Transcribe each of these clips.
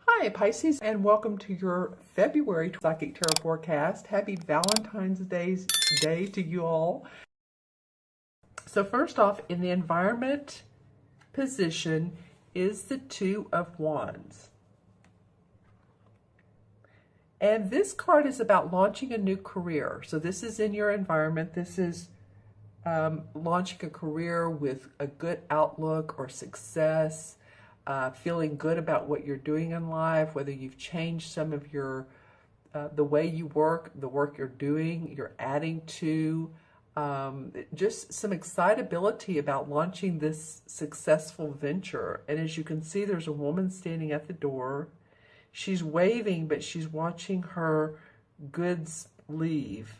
Hi Pisces, and welcome to your February Psychic Tarot forecast. Happy Valentine's Day to you all. So first off, in the environment position is the Two of Wands. And this card is about launching a new career. So this is in your environment. This is launching a career with a good outlook or success. Feeling good about what you're doing in life, whether you've changed some of your, the way you work, the work you're doing, you're adding to, just some excitability about launching this successful venture. And as you can see, there's a woman standing at the door. She's waving, but she's watching her goods leave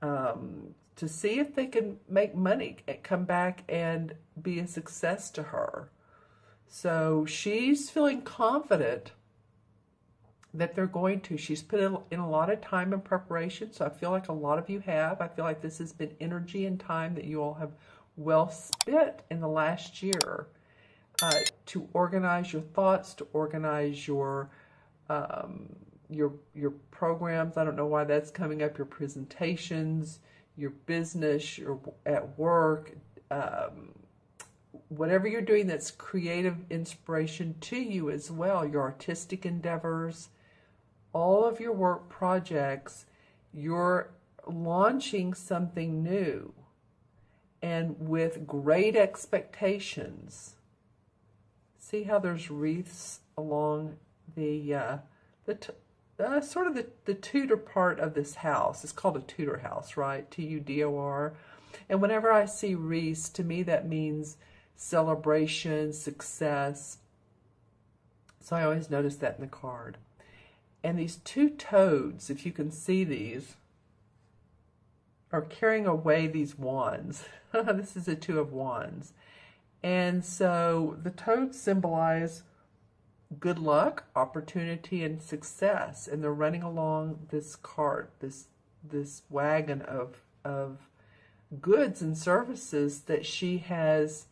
to see if they can make money and come back and be a success to her. So she's feeling confident that they're going to. She's put in a lot of time and preparation, so I feel like a lot of you have. I feel like this has been energy and time that you all have well spent in the last year to organize your thoughts, to organize your programs. I don't know why that's coming up. Your presentations, your business, your at work. Whatever you're doing that's creative inspiration to you as well, your artistic endeavors, all of your work projects, you're launching something new and with great expectations. See how there's wreaths along the sort of the Tudor part of this house. It's called a Tudor house, right? Tudor. And whenever I see wreaths, to me that means celebration, success. So I always notice that in the card. And these two toads, if you can see these, are carrying away these wands. This is a Two of Wands. And so the toads symbolize good luck, opportunity, and success. And they're running along this cart, this wagon of goods and services that she has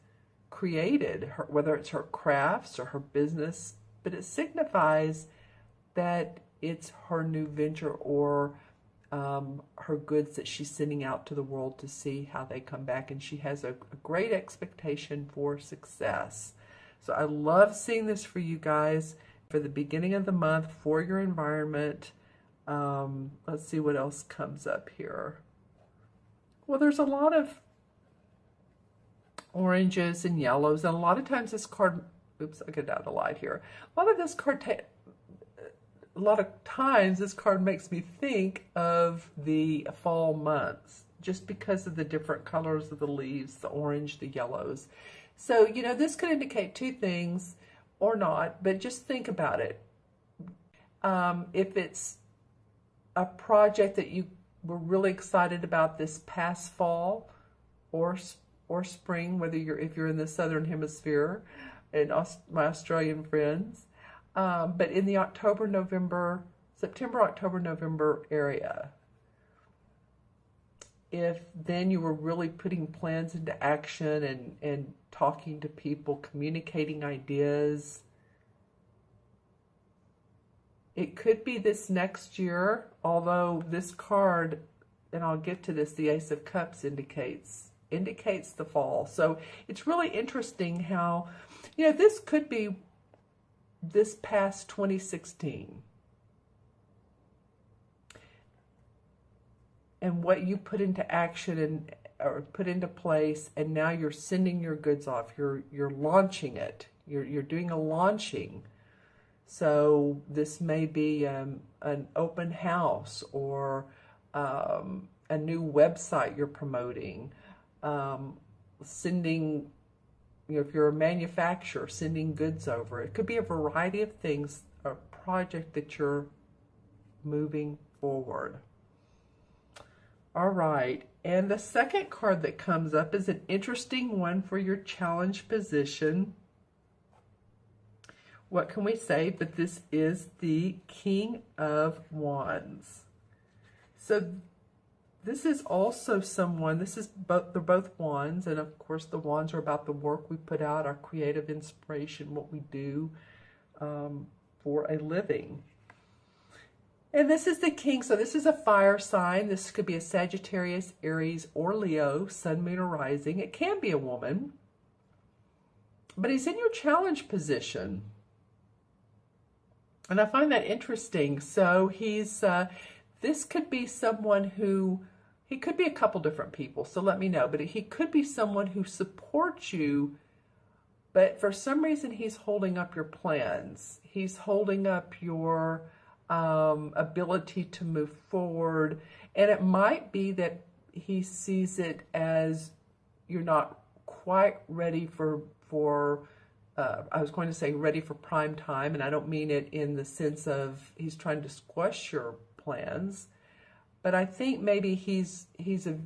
created, whether it's her crafts or her business, but it signifies that it's her new venture or her goods that she's sending out to the world to see how they come back, and she has a great expectation for success. So I love seeing this for you guys for the beginning of the month for your environment. Let's see what else comes up here. Well, there's a lot of oranges and yellows, and a lot of times this card, oops, I get out of the light here. A lot of times this card makes me think of the fall months, just because of the different colors of the leaves, the orange, the yellows. So, you know, this could indicate two things or not, but just think about it. If it's a project that you were really excited about this past fall or spring, if you're in the southern hemisphere, and my Australian friends, but in the September, October, November area, if then you were really putting plans into action and talking to people, communicating ideas, it could be this next year, although this card, and I'll get to this, the Ace of Cups indicates the fall. So it's really interesting how, you know, this could be this past 2016 and what you put into action or put into place, and now you're sending your goods off. You're launching it. You're doing a launching. So this may be an open house or a new website you're promoting. Sending, you know, if you're a manufacturer, sending goods over. It could be a variety of things, a project that you're moving forward. All right, and the second card that comes up is an interesting one for your challenge position. What can we say? But this is the King of Wands. So this is also someone, they're both wands, and of course the wands are about the work we put out, our creative inspiration, what we do. for a living. And this is the King, so this is a fire sign. This could be a Sagittarius, Aries, or Leo, Sun, Moon, or Rising. It can be a woman. But he's in your challenge position. And I find that interesting. So he's, this could be someone who, he could be a couple different people, so let me know. But he could be someone who supports you, but for some reason he's holding up your plans. He's holding up your ability to move forward. And it might be that he sees it as you're not quite ready for I was going to say ready for prime time, and I don't mean it in the sense of he's trying to squash your plans, but I think maybe he's a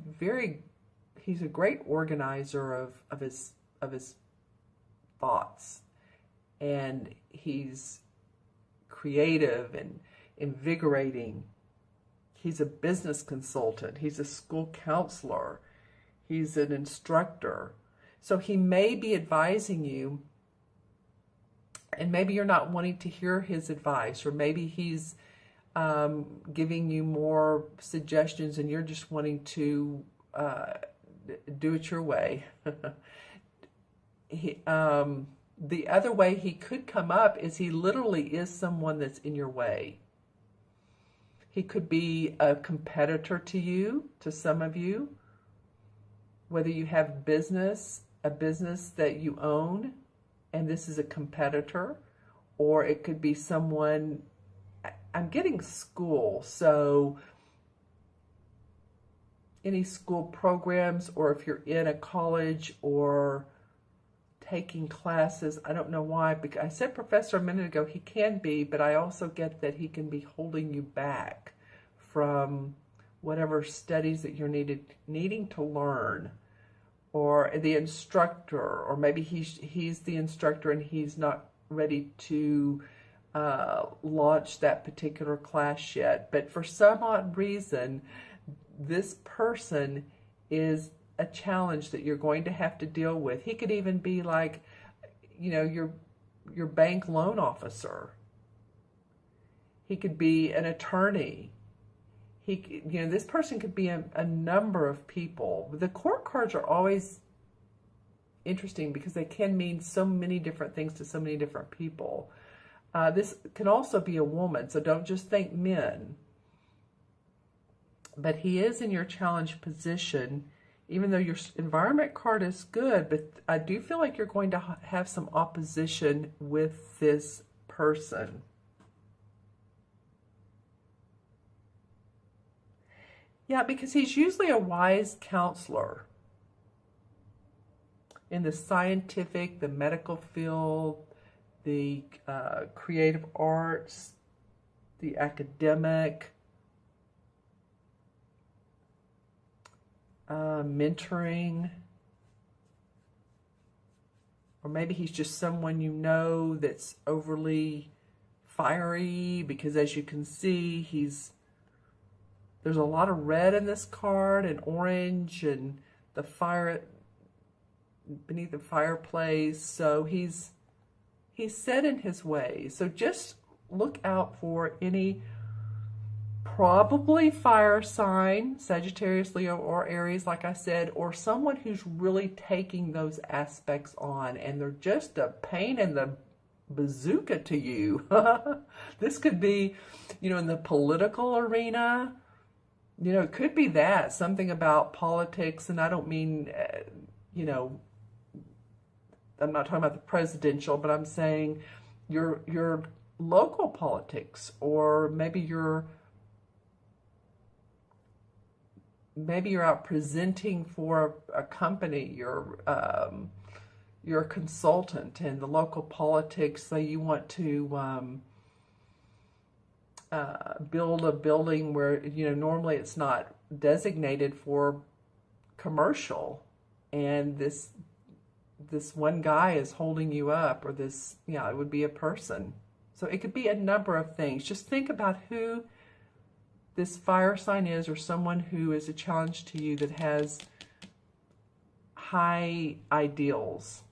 great organizer of his thoughts, and he's creative and invigorating. He's a business consultant. He's a school counselor. He's an instructor. So he may be advising you, and maybe you're not wanting to hear his advice, or maybe he's giving you more suggestions and you're just wanting to do it your way. The other way he could come up is he literally is someone that's in your way. He could be a competitor to you, to some of you, whether you have a business that you own, and this is a competitor, or it could be someone, I'm getting school, so any school programs, or if you're in a college or taking classes, I don't know why, because I said professor a minute ago, he can be, but I also get that he can be holding you back from whatever studies that you're needing to learn. Or the instructor, or maybe he's the instructor and he's not ready to launch that particular class yet. But for some odd reason, this person is a challenge that you're going to have to deal with. He could even be like, you know, your bank loan officer. He could be an attorney. This person could be a number of people. The court cards are always interesting because they can mean so many different things to so many different people. This can also be a woman, so don't just think men. But he is in your challenge position, even though your environment card is good, but I do feel like you're going to have some opposition with this person. Yeah, because he's usually a wise counselor in the scientific, the medical field, the creative arts, the academic, mentoring, or maybe he's just someone you know that's overly fiery, because as you can see, there's a lot of red in this card, and orange, and the fire beneath the fireplace. So he's set in his ways. So just look out for any probably fire sign, Sagittarius, Leo, or Aries, like I said, or someone who's really taking those aspects on, and they're just a pain in the bazooka to you. This could be, in the political arena. It could be that, something about politics, and I don't mean, I'm not talking about the presidential, but I'm saying your local politics, or maybe you're out presenting for a company, you're a consultant, and the local politics, say you want to build a building where, normally it's not designated for commercial, and this one guy is holding you up, or this, it would be a person. So it could be a number of things. Just think about who this fire sign is, or someone who is a challenge to you that has high ideals.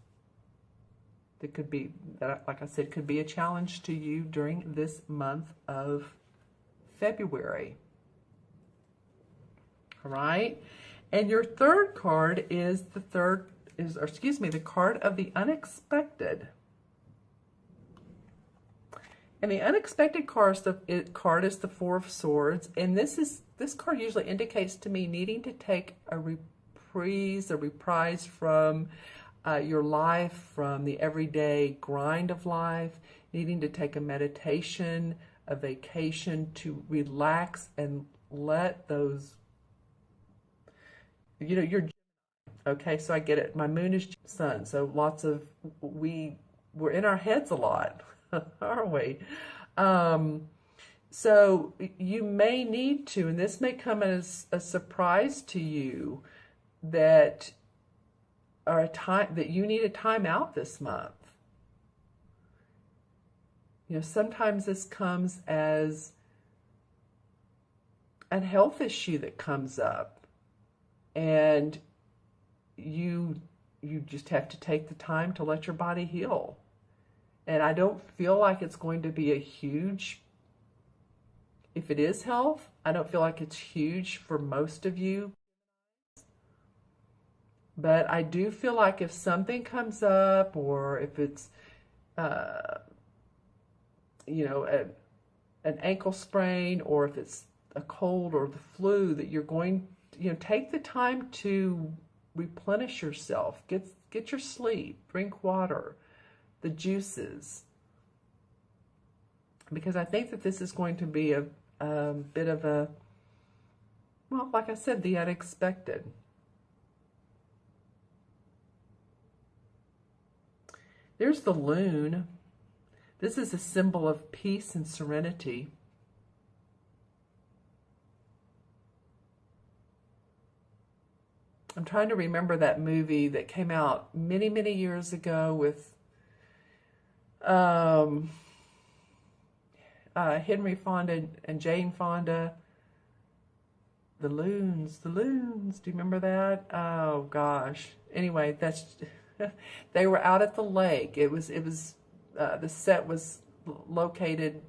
that could be, that, like I said, could be a challenge to you during this month of February. All right. And your third card is the card of the unexpected. And the unexpected card is the Four of Swords. And this card usually indicates to me needing to take a reprise from your life, from the everyday grind of life, needing to take a meditation, a vacation to relax and let those, you're, okay, so I get it. My moon is sun, so lots of, we're in our heads a lot, aren't we? So you may need to, and this may come as a surprise to you, that you need a time out this month. Sometimes this comes as a health issue that comes up, and you just have to take the time to let your body heal. And I don't feel like it's going to be a huge, if it is health, I don't feel like it's huge for most of you. But I do feel like if something comes up, or if it's, an ankle sprain, or if it's a cold or the flu, that you're going, take the time to replenish yourself. Get your sleep, drink water, the juices. Because I think that this is going to be a bit of a, well, like I said, the unexpected. There's the loon. This is a symbol of peace and serenity. I'm trying to remember that movie that came out many, many years ago with Henry Fonda and Jane Fonda. The Loons. Do you remember that? Oh gosh. Anyway, that's they were out at the lake. It was the set was located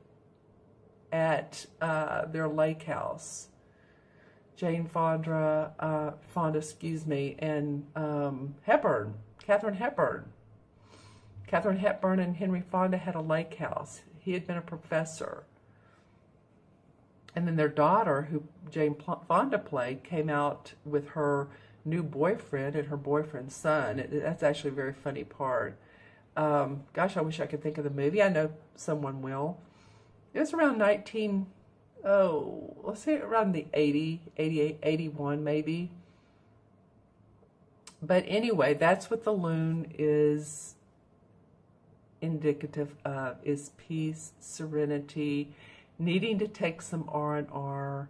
at their lake house. Jane Fonda, and Katharine Hepburn. Katharine Hepburn and Henry Fonda had a lake house. He had been a professor. And then their daughter, who Jane Fonda played, came out with her new boyfriend and her boyfriend's son. That's actually a very funny part. Gosh, I wish I could think of the movie. I know someone will. It was around let's say around the 88, 81 maybe. But anyway, that's what the loon is indicative of, is peace, serenity, needing to take some R&R.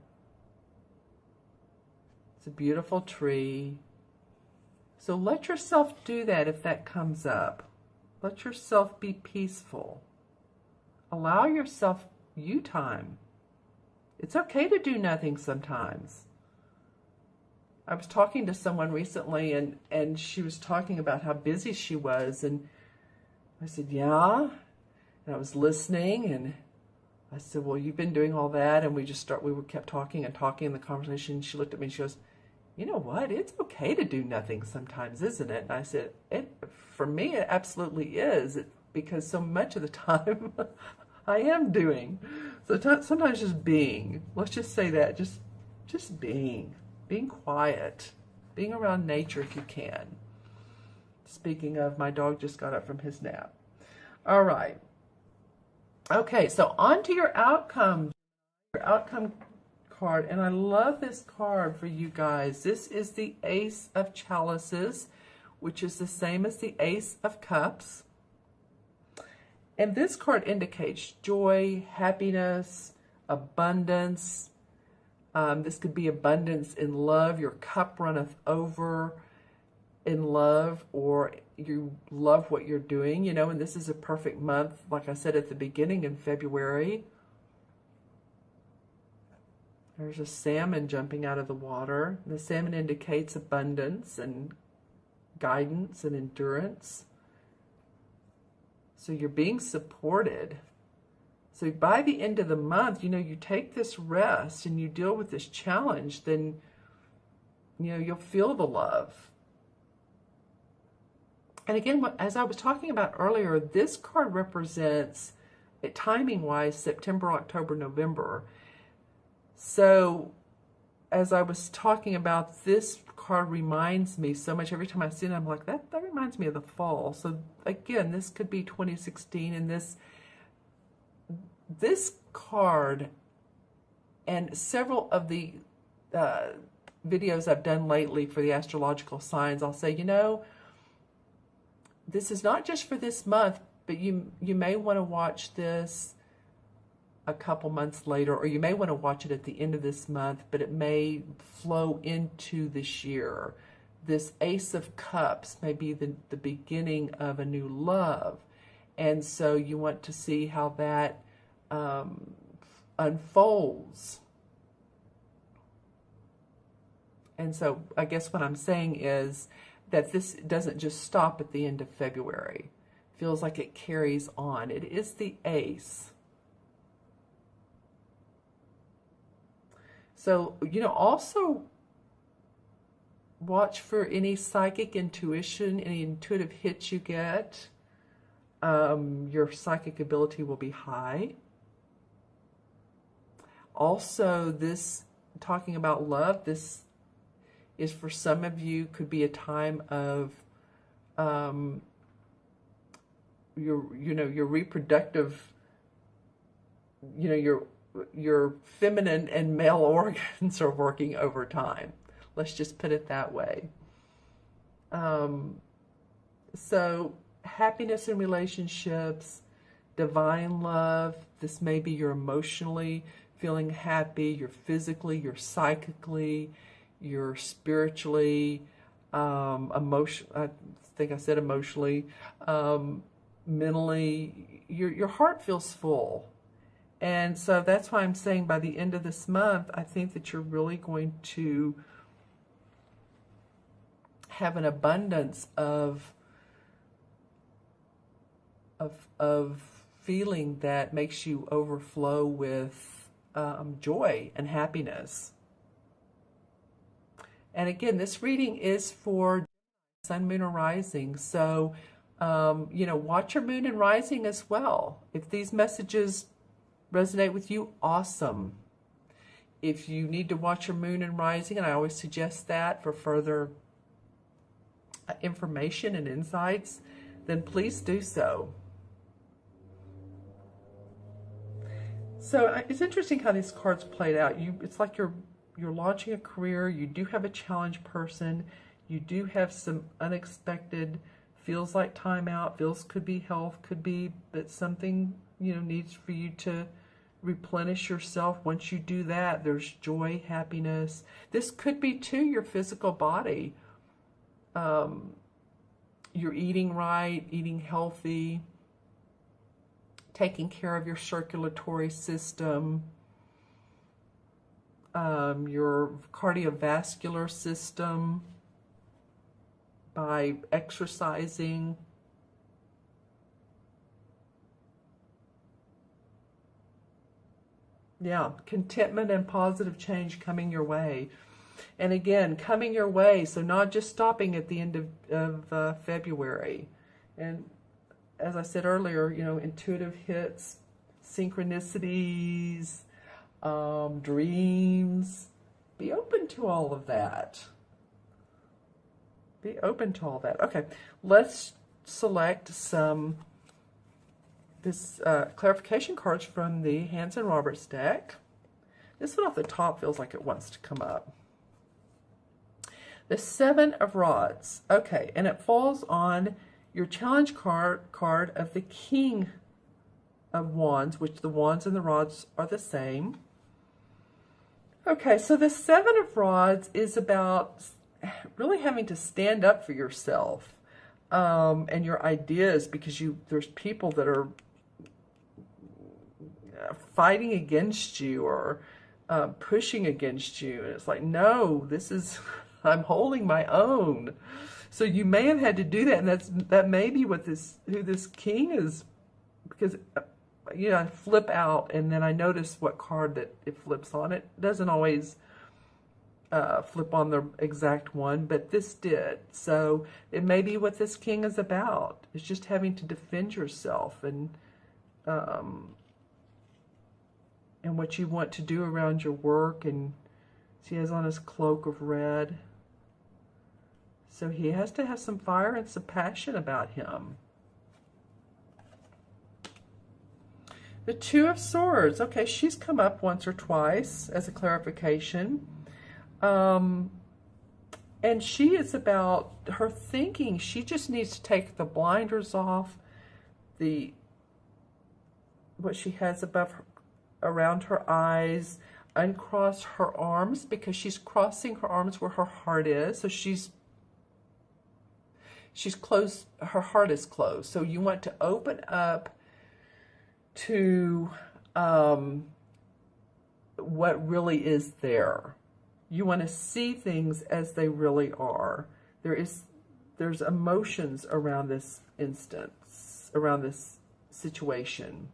It's a beautiful tree. So let yourself do that if that comes up. Let yourself be peaceful. Allow yourself you time. It's okay to do nothing sometimes. I was talking to someone recently, and she was talking about how busy she was, and I said, yeah. And I was listening, and I said, well, you've been doing all that, and we kept talking and talking in the conversation. She looked at me and she goes, you know what? It's okay to do nothing sometimes, isn't it? And I said, for me, it absolutely is, because so much of the time I am doing. So sometimes just being. Let's just say that, just being quiet, being around nature if you can. Speaking of, my dog just got up from his nap. All right. Okay, so on to your outcome card, and I love this card for you guys. This is the Ace of Chalices, which is the same as the Ace of Cups. And this card indicates joy, happiness, abundance. This could be abundance in love. Your cup runneth over in love, or you love what you're doing, and this is a perfect month, like I said at the beginning, in February. There's a salmon jumping out of the water. The salmon indicates abundance and guidance and endurance. So you're being supported. So by the end of the month, you take this rest and you deal with this challenge, then, you'll feel the love. And again, as I was talking about earlier, this card represents, timing-wise, September, October, November. So as I was talking about, this card reminds me so much. Every time I see it, I'm like, that reminds me of the fall. So again, this could be 2016, and this card and several of the videos I've done lately for the astrological signs, I'll say, this is not just for this month, but you may want to watch this a couple months later, or you may want to watch it at the end of this month, but it may flow into this year. This Ace of Cups may be the beginning of a new love. And so you want to see how that unfolds. And so I guess what I'm saying is that this doesn't just stop at the end of February. It feels like it carries on. It is the Ace. So, also watch for any psychic intuition, any intuitive hits you get. Your psychic ability will be high. Also, talking about love, this is for some of you, could be a time of your reproductive, your feminine and male organs are working overtime. Let's just put it that way. So happiness in relationships, divine love. This may be you're emotionally feeling happy, you're physically, you're psychically, you're spiritually, I think I said emotionally, mentally, your heart feels full. And so that's why I'm saying by the end of this month, I think that you're really going to have an abundance of feeling that makes you overflow with joy and happiness. And again, this reading is for Sun, Moon, or Rising. So, watch your Moon and Rising as well. If these messages resonate with you, awesome. If you need to watch your Moon and Rising, and I always suggest that for further information and insights, then please do so. So it's interesting how these cards played out. It's like you're launching a career. You do have a challenge person. You do have some unexpected, feels like timeout. Feels could be health, could be that something needs for you to replenish yourself. Once you do that, there's joy, happiness. This could be too your physical body. You're eating right, eating healthy, taking care of your circulatory system, your cardiovascular system by exercising. Yeah, contentment and positive change coming your way. And again, coming your way, so not just stopping at the end of February. And as I said earlier, intuitive hits, synchronicities, dreams. Be open to all of that. Be open to all that. Okay, let's select clarification cards from the Hanson Roberts deck. This one off the top feels like it wants to come up. The Seven of Rods. Okay, and it falls on your challenge card of the King of Wands, which the wands and the rods are the same. Okay, so the Seven of Rods is about really having to stand up for yourself and your ideas, because there's people that are fighting against you or pushing against you, and it's like, no, I'm holding my own. So you may have had to do that, and that may be what who this king is, because you know, I flip out and then I notice what card that it flips on. It doesn't always flip on the exact one, but this did. So it may be what this king is about. It's just having to defend yourself and what you want to do around your work. And he has on his cloak of red. So he has to have some fire and some passion about him. The Two of Swords. Okay, she's come up once or twice as a clarification. And she is about her thinking. She just needs to take the blinders off, what she has above her, around her eyes, uncross her arms, because she's crossing her arms where her heart is. So she's closed, her heart is closed. So you want to open up to what really is there. You want to see things as they really are. There's emotions around this instance, around this situation.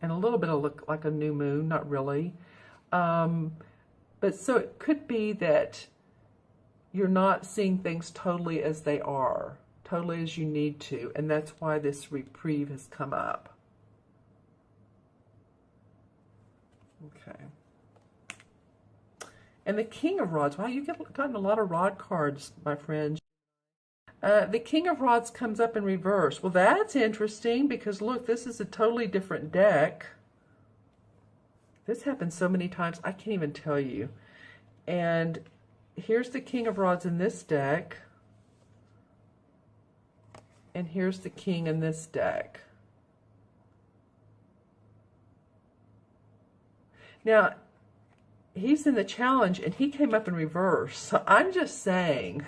And a little bit of look like a new moon, not really. But so it could be that you're not seeing things totally as they are, totally as you need to, and that's why this reprieve has come up. Okay. And the King of Rods. Wow, you've gotten a lot of rod cards, my friend. The King of Rods comes up in reverse. Well, that's interesting, because look, this is a totally different deck. This happens so many times, I can't even tell you. And here's the King of Rods in this deck. And here's the King in this deck. Now, he's in the challenge, and he came up in reverse. So I'm just saying,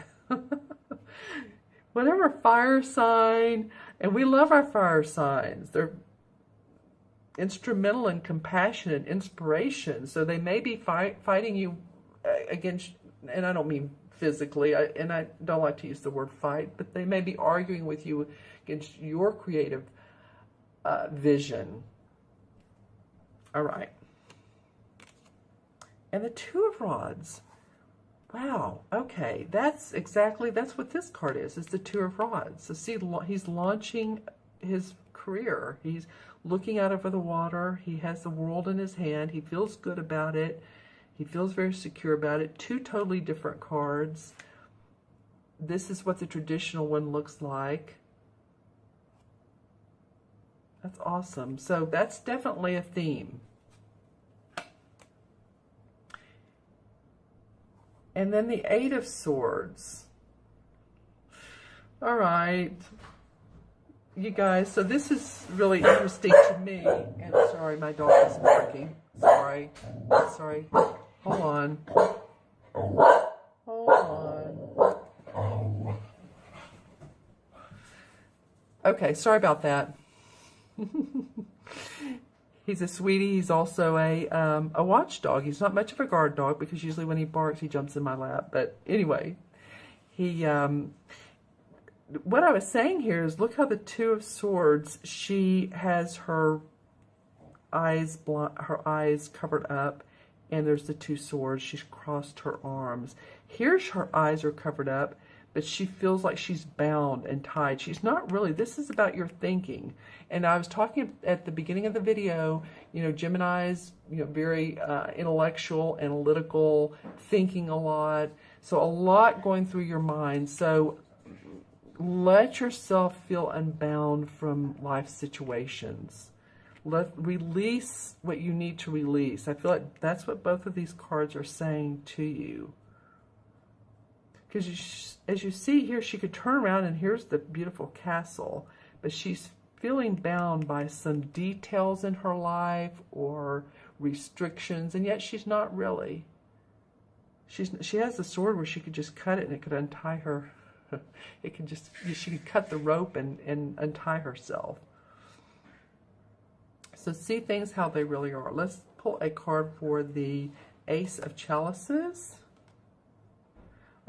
whatever fire sign, and we love our fire signs. They're instrumental in compassion and inspiration. So they may be fighting you against, and I don't mean physically, and I don't like to use the word fight, but they may be arguing with you against your creative vision. All right. And the Two of Rods. Wow, okay, that's what this card is the Two of Rods. So see, he's launching his career. He's looking out over the water. He has the world in his hand. He feels good about it. He feels very secure about it. Two totally different cards. This is what the traditional one looks like. That's awesome. So that's definitely a theme. And then the Eight of Swords. All right. You guys, so this is really interesting to me. And sorry, my dog is barking. Sorry. Hold on. Okay, sorry about that. He's a sweetie. He's also a watchdog. He's not much of a guard dog, because usually when he barks, he jumps in my lap. But anyway, what I was saying here is, look how the Two of Swords, she has her eyes covered up, and there's the two swords. She's crossed her arms. Here's her eyes are covered up, but she feels like she's bound and tied. She's not really. This is about your thinking. And I was talking at the beginning of the video, you know, Gemini's, you know, very intellectual, analytical, thinking a lot. So a lot going through your mind. So let yourself feel unbound from life situations. Release what you need to release. I feel like that's what both of these cards are saying to you. Because as you see here, she could turn around and here's the beautiful castle, but she's feeling bound by some details in her life or restrictions, and yet she's not really. She has the sword where she could just cut it and it could untie her. She could cut the rope and untie herself. So see things how they really are. Let's pull a card for the Ace of Chalices.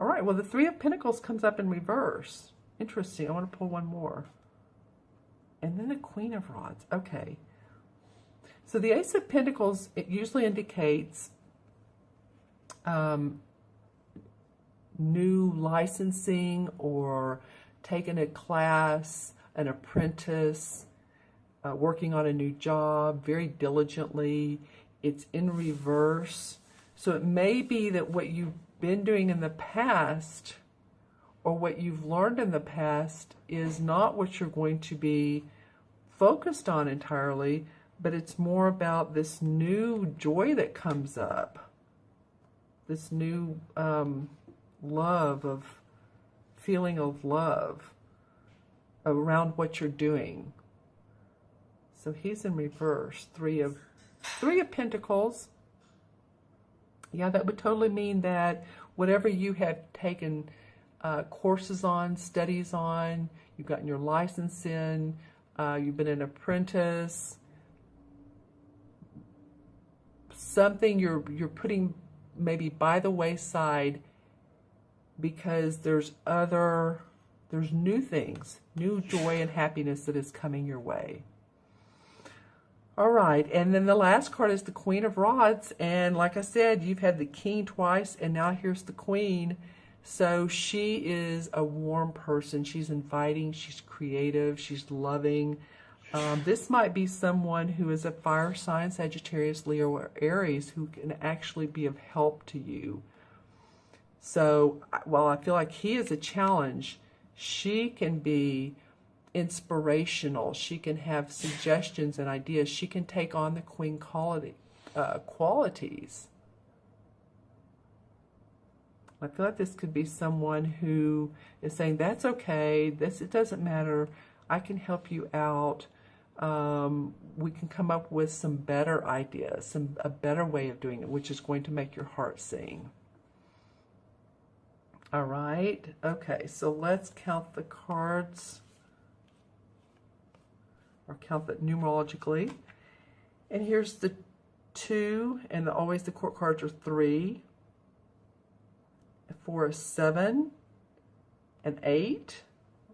All right, well, the Three of Pentacles comes up in reverse. Interesting. I want to pull one more. And then the Queen of Rods. Okay. So the Ace of Pentacles, it usually indicates new licensing or taking a class, an apprentice, working on a new job very diligently. It's in reverse. So it may be that what you've been doing in the past or what you've learned in the past is not what you're going to be focused on entirely, but it's more about this new joy that comes up, this new feeling of love around what you're doing. So he's in reverse. Three of Pentacles. Yeah, that would totally mean that whatever you have taken courses on, studies on, you've gotten your license in, you've been an apprentice, something you're putting maybe by the wayside because there's new things, new joy and happiness that is coming your way. All right, and then the last card is the Queen of Rods, and like I said, you've had the King twice, and now here's the Queen. So she is a warm person. She's inviting, she's creative, she's loving. This might be someone who is a fire sign, Sagittarius, Leo, or Aries, who can actually be of help to you. So while I feel like he is a challenge, she can be inspirational. She can have suggestions and ideas. She can take on the Queen qualities. I feel like this could be someone who is saying, that's okay, it doesn't matter, I can help you out. We can come up with some better ideas, a better way of doing it, which is going to make your heart sing. All right, okay, so let's count the cards, or count that numerologically. And here's the 2, and always the court cards are 3. 4 is 7, and 8.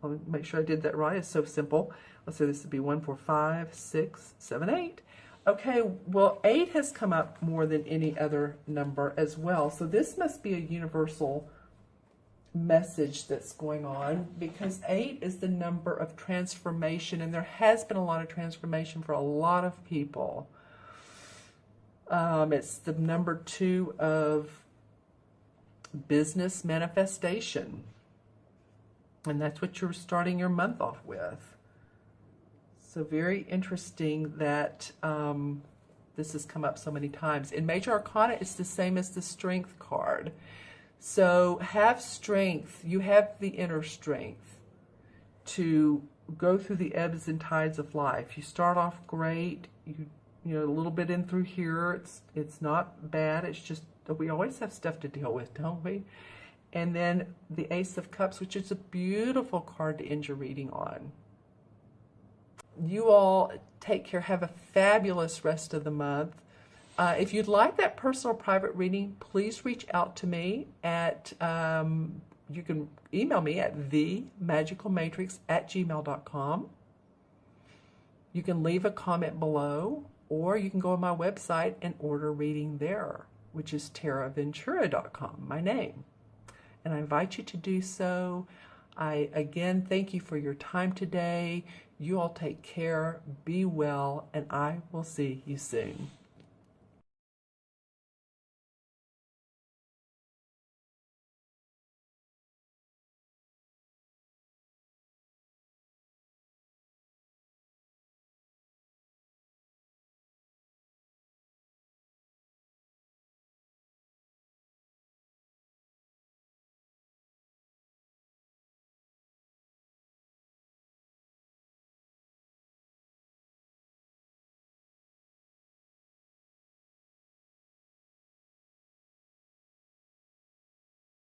I'll make sure I did that right. It's so simple. Let's say this would be 1, 4, 5, 6, 7, 8. Okay, well, 8 has come up more than any other number as well. So this must be a universal message that's going on, because 8 is the number of transformation, and there has been a lot of transformation for a lot of people. It's the number 2 of business manifestation, and that's what you're starting your month off with. So very interesting that this has come up so many times. In Major Arcana, it's the same as the Strength card. So have strength. You have the inner strength to go through the ebbs and tides of life. You start off great. You know, a little bit in through here. It's not bad. It's just we always have stuff to deal with, don't we? And then the Ace of Cups, which is a beautiful card to end your reading on. You all take care. Have a fabulous rest of the month. If you'd like that personal private reading, please reach out to me at, you can email me at themagicalmatrix@gmail.com. You can leave a comment below, or you can go on my website and order a reading there, which is taraventura.com, my name. And I invite you to do so. I, again, thank you for your time today. You all take care, be well, and I will see you soon.